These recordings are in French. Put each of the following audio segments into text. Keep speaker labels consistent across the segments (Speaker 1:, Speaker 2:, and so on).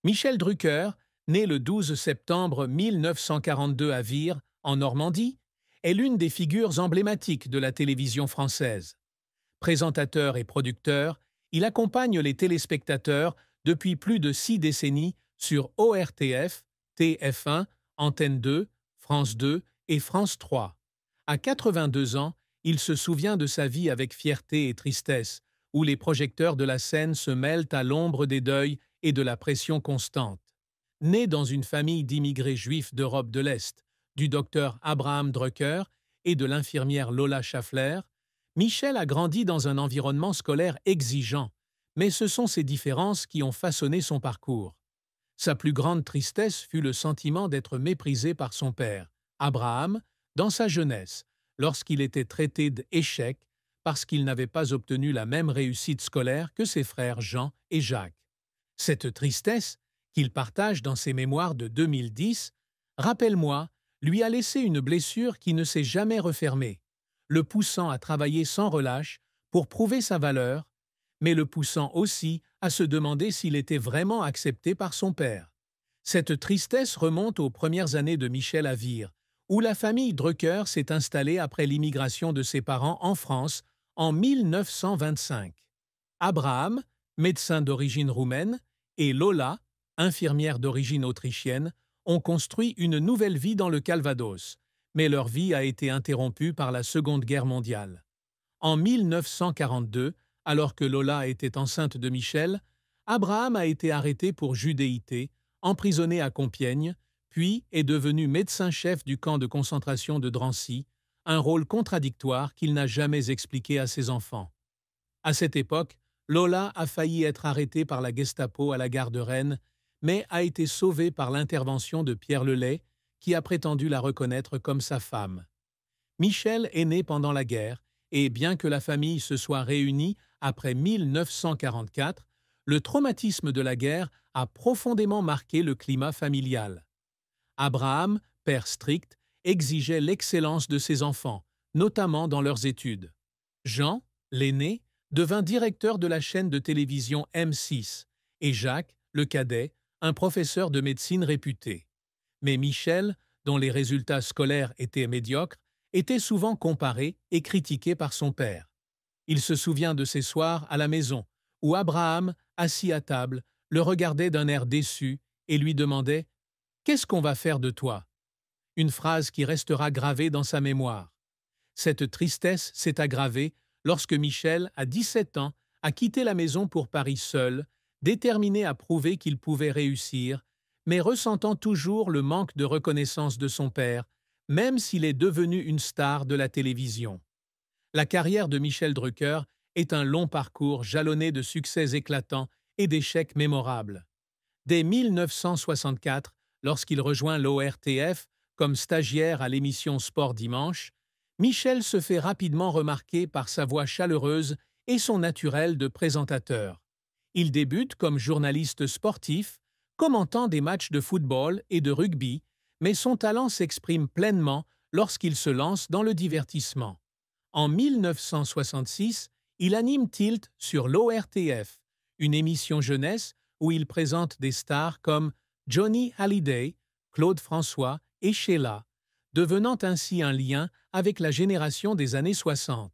Speaker 1: Michel Drucker, né le 12 septembre 1942 à Vire, en Normandie, est l'une des figures emblématiques de la télévision française. Présentateur et producteur, il accompagne les téléspectateurs depuis plus de 6 décennies sur ORTF, TF1, Antenne 2, France 2 et France 3. À 82 ans, il se souvient de sa vie avec fierté et tristesse, où les projecteurs de la scène se mêlent à l'ombre des deuils et de la pression constante. Né dans une famille d'immigrés juifs d'Europe de l'Est, du docteur Abraham Drucker et de l'infirmière Lola Schaffler, Michel a grandi dans un environnement scolaire exigeant, mais ce sont ces différences qui ont façonné son parcours. Sa plus grande tristesse fut le sentiment d'être méprisé par son père, Abraham, dans sa jeunesse, lorsqu'il était traité d'échec parce qu'il n'avait pas obtenu la même réussite scolaire que ses frères Jean et Jacques. Cette tristesse, qu'il partage dans ses mémoires de 2010, Rappelle-moi, lui a laissé une blessure qui ne s'est jamais refermée, le poussant à travailler sans relâche pour prouver sa valeur, mais le poussant aussi à se demander s'il était vraiment accepté par son père. Cette tristesse remonte aux premières années de Michel à Vire, où la famille Drucker s'est installée après l'immigration de ses parents en France en 1925. Abraham, médecin d'origine roumaine, et Lola, infirmière d'origine autrichienne, ont construit une nouvelle vie dans le Calvados, mais leur vie a été interrompue par la Seconde Guerre mondiale. En 1942, alors que Lola était enceinte de Michel, Abraham a été arrêté pour judéité, emprisonné à Compiègne, puis est devenu médecin-chef du camp de concentration de Drancy, un rôle contradictoire qu'il n'a jamais expliqué à ses enfants. À cette époque, Lola a failli être arrêtée par la Gestapo à la gare de Rennes, mais a été sauvée par l'intervention de Pierre Lelay, qui a prétendu la reconnaître comme sa femme. Michel est né pendant la guerre, et bien que la famille se soit réunie après 1944, le traumatisme de la guerre a profondément marqué le climat familial. Abraham, père strict, exigeait l'excellence de ses enfants, notamment dans leurs études. Jean, l'aîné, devint directeur de la chaîne de télévision M6, et Jacques, le cadet, un professeur de médecine réputé. Mais Michel, dont les résultats scolaires étaient médiocres, était souvent comparé et critiqué par son père. Il se souvient de ces soirs à la maison, où Abraham, assis à table, le regardait d'un air déçu et lui demandait « Qu'est-ce qu'on va faire de toi ?» Une phrase qui restera gravée dans sa mémoire. Cette tristesse s'est aggravée lorsque Michel, à 17 ans, a quitté la maison pour Paris seul, déterminé à prouver qu'il pouvait réussir, mais ressentant toujours le manque de reconnaissance de son père, même s'il est devenu une star de la télévision. La carrière de Michel Drucker est un long parcours jalonné de succès éclatants et d'échecs mémorables. Dès 1964, lorsqu'il rejoint l'ORTF comme stagiaire à l'émission Sport Dimanche, Michel se fait rapidement remarquer par sa voix chaleureuse et son naturel de présentateur. Il débute comme journaliste sportif, commentant des matchs de football et de rugby, mais son talent s'exprime pleinement lorsqu'il se lance dans le divertissement. En 1966, il anime Tilt sur l'ORTF, une émission jeunesse où il présente des stars comme Johnny Hallyday, Claude François et Sheila, devenant ainsi un lien avec la génération des années 60.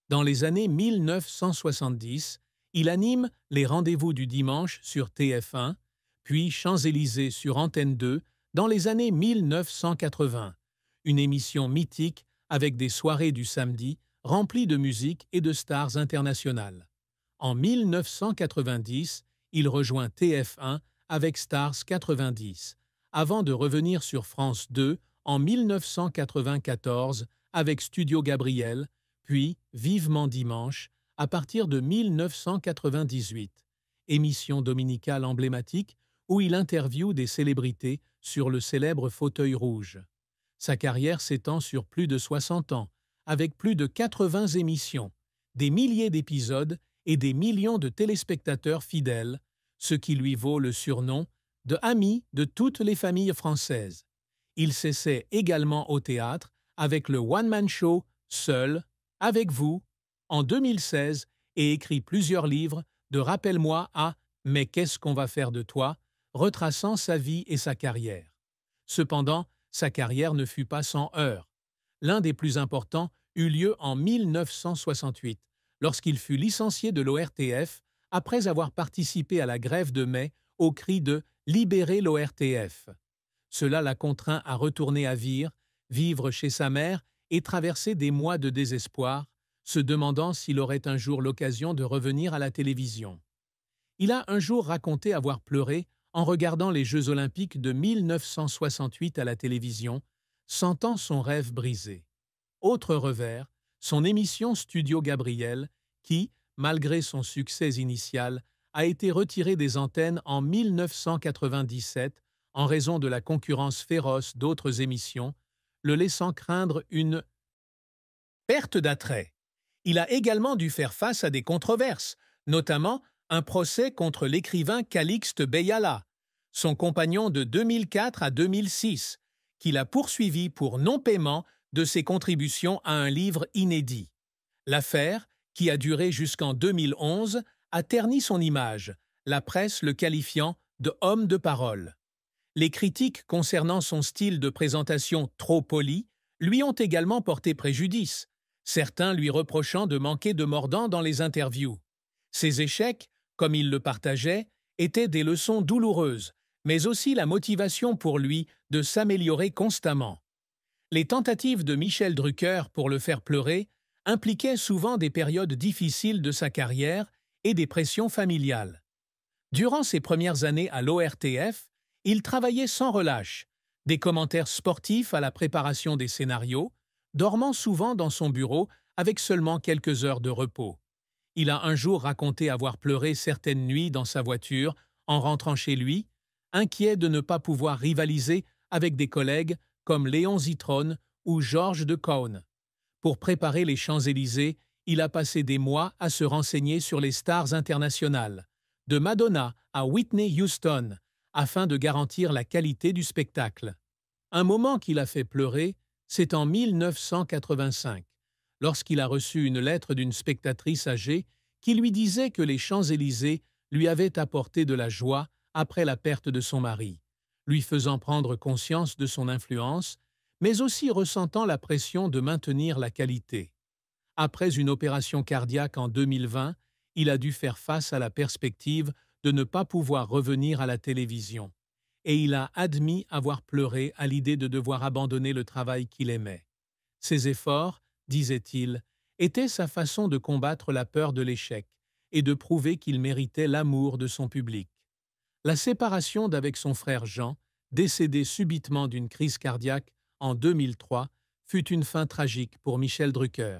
Speaker 1: Dans les années 1970, il anime les Rendez-vous du dimanche sur TF1, puis Champs-Élysées sur Antenne 2 dans les années 1980, une émission mythique avec des soirées du samedi remplies de musique et de stars internationales. En 1990, il rejoint TF1 avec Stars 90, avant de revenir sur France 2 en 1994 avec Studio Gabriel, puis Vivement Dimanche à partir de 1998, émission dominicale emblématique où il interviewe des célébrités sur le célèbre fauteuil rouge. Sa carrière s'étend sur plus de 60 ans, avec plus de 80 émissions, des milliers d'épisodes et des millions de téléspectateurs fidèles, ce qui lui vaut le surnom de « ami de toutes les familles françaises ». Il s'essaie également au théâtre avec le one-man show « Seul », avec vous, en 2016 et écrit plusieurs livres de Rappelle-moi à Mais qu'est-ce qu'on va faire de toi, retraçant sa vie et sa carrière. Cependant, sa carrière ne fut pas sans heurts. L'un des plus importants eut lieu en 1968, lorsqu'il fut licencié de l'ORTF après avoir participé à la grève de mai au cri de « Libérez l'ORTF ». Cela l'a contraint à retourner à Vire, vivre chez sa mère et traverser des mois de désespoir, se demandant s'il aurait un jour l'occasion de revenir à la télévision. Il a un jour raconté avoir pleuré en regardant les Jeux olympiques de 1968 à la télévision, sentant son rêve brisé. Autre revers, son émission Studio Gabriel, qui, malgré son succès initial, a été retirée des antennes en 1997 en raison de la concurrence féroce d'autres émissions, le laissant craindre une perte d'attrait. Il a également dû faire face à des controverses, notamment un procès contre l'écrivain Calixte Beyala, son compagnon de 2004 à 2006, qu'il a poursuivi pour non-paiement de ses contributions à un livre inédit. L'affaire, qui a duré jusqu'en 2011, a terni son image, la presse le qualifiant de « homme de parole ». Les critiques concernant son style de présentation trop poli lui ont également porté préjudice, certains lui reprochant de manquer de mordant dans les interviews. Ses échecs, comme il le partageait, étaient des leçons douloureuses, mais aussi la motivation pour lui de s'améliorer constamment. Les tentatives de Michel Drucker pour le faire pleurer impliquaient souvent des périodes difficiles de sa carrière et des pressions familiales. Durant ses premières années à l'ORTF, il travaillait sans relâche, des commentaires sportifs à la préparation des scénarios, dormant souvent dans son bureau avec seulement quelques heures de repos. Il a un jour raconté avoir pleuré certaines nuits dans sa voiture en rentrant chez lui, inquiet de ne pas pouvoir rivaliser avec des collègues comme Léon Zitrone ou Georges de Caunes. Pour préparer les Champs-Élysées, il a passé des mois à se renseigner sur les stars internationales, de Madonna à Whitney Houston, afin de garantir la qualité du spectacle. Un moment qui l'a fait pleurer, c'est en 1985, lorsqu'il a reçu une lettre d'une spectatrice âgée qui lui disait que les Champs-Élysées lui avaient apporté de la joie après la perte de son mari, lui faisant prendre conscience de son influence, mais aussi ressentant la pression de maintenir la qualité. Après une opération cardiaque en 2020, il a dû faire face à la perspective de ne pas pouvoir revenir à la télévision, et il a admis avoir pleuré à l'idée de devoir abandonner le travail qu'il aimait. Ses efforts, disait-il, étaient sa façon de combattre la peur de l'échec et de prouver qu'il méritait l'amour de son public. La séparation d'avec son frère Jean, décédé subitement d'une crise cardiaque en 2003, fut une fin tragique pour Michel Drucker.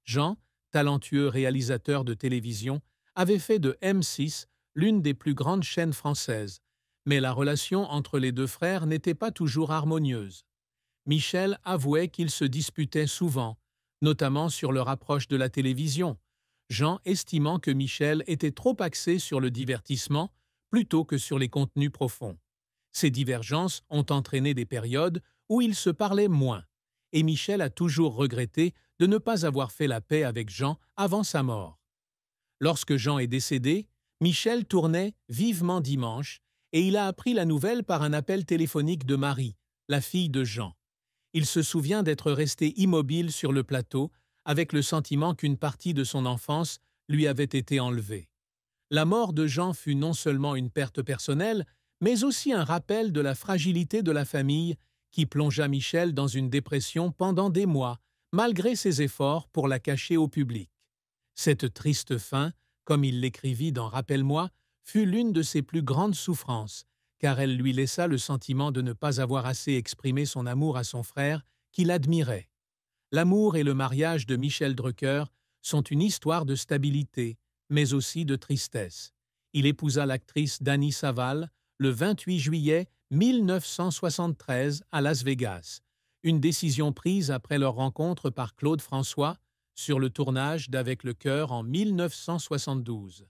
Speaker 1: Jean, talentueux réalisateur de télévision, avait fait de M6 l'une des plus grandes chaînes françaises, mais la relation entre les deux frères n'était pas toujours harmonieuse. Michel avouait qu'ils se disputaient souvent, notamment sur leur approche de la télévision, Jean estimant que Michel était trop axé sur le divertissement plutôt que sur les contenus profonds. Ces divergences ont entraîné des périodes où ils se parlaient moins, et Michel a toujours regretté de ne pas avoir fait la paix avec Jean avant sa mort. Lorsque Jean est décédé, Michel tournait Vivement dimanche et il a appris la nouvelle par un appel téléphonique de Marie, la fille de Jean. Il se souvient d'être resté immobile sur le plateau avec le sentiment qu'une partie de son enfance lui avait été enlevée. La mort de Jean fut non seulement une perte personnelle, mais aussi un rappel de la fragilité de la famille qui plongea Michel dans une dépression pendant des mois, malgré ses efforts pour la cacher au public. Cette triste fin, comme il l'écrivit dans Rappelle-moi, fut l'une de ses plus grandes souffrances, car elle lui laissa le sentiment de ne pas avoir assez exprimé son amour à son frère, qu'il admirait. L'amour et le mariage de Michel Drucker sont une histoire de stabilité, mais aussi de tristesse. Il épousa l'actrice Dany Saval le 28 juillet 1973 à Las Vegas, une décision prise après leur rencontre par Claude François sur le tournage d'Avec le cœur en 1972.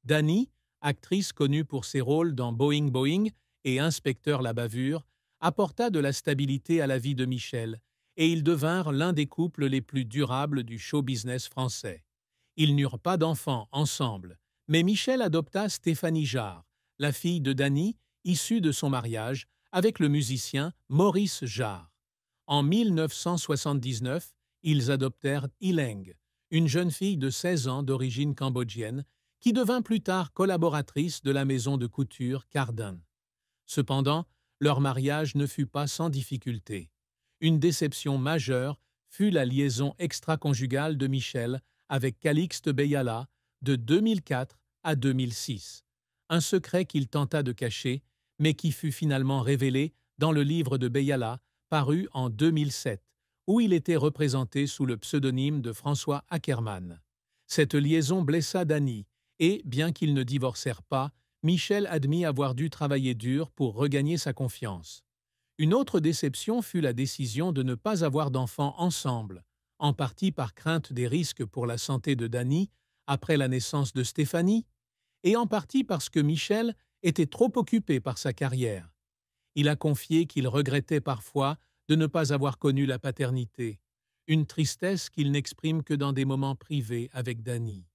Speaker 1: Dany, actrice connue pour ses rôles dans Boing Boing et Inspecteur la bavure, apporta de la stabilité à la vie de Michel et ils devinrent l'un des couples les plus durables du show-business français. Ils n'eurent pas d'enfants ensemble, mais Michel adopta Stéphanie Jarre, la fille de Dany, issue de son mariage avec le musicien Maurice Jarre. En 1979, ils adoptèrent Ileng, une jeune fille de 16 ans d'origine cambodgienne qui devint plus tard collaboratrice de la maison de couture Cardin. Cependant, leur mariage ne fut pas sans difficulté. Une déception majeure fut la liaison extra-conjugale de Michel avec Calixte Beyala de 2004 à 2006. Un secret qu'il tenta de cacher, mais qui fut finalement révélé dans le livre de Beyala, paru en 2007, où il était représenté sous le pseudonyme de François Ackermann. Cette liaison blessa Dany, et, bien qu'ils ne divorcèrent pas, Michel admit avoir dû travailler dur pour regagner sa confiance. Une autre déception fut la décision de ne pas avoir d'enfants ensemble, en partie par crainte des risques pour la santé de Dany après la naissance de Stéphanie, et en partie parce que Michel était trop occupé par sa carrière. Il a confié qu'il regrettait parfois de ne pas avoir connu la paternité, une tristesse qu'il n'exprime que dans des moments privés avec Dany.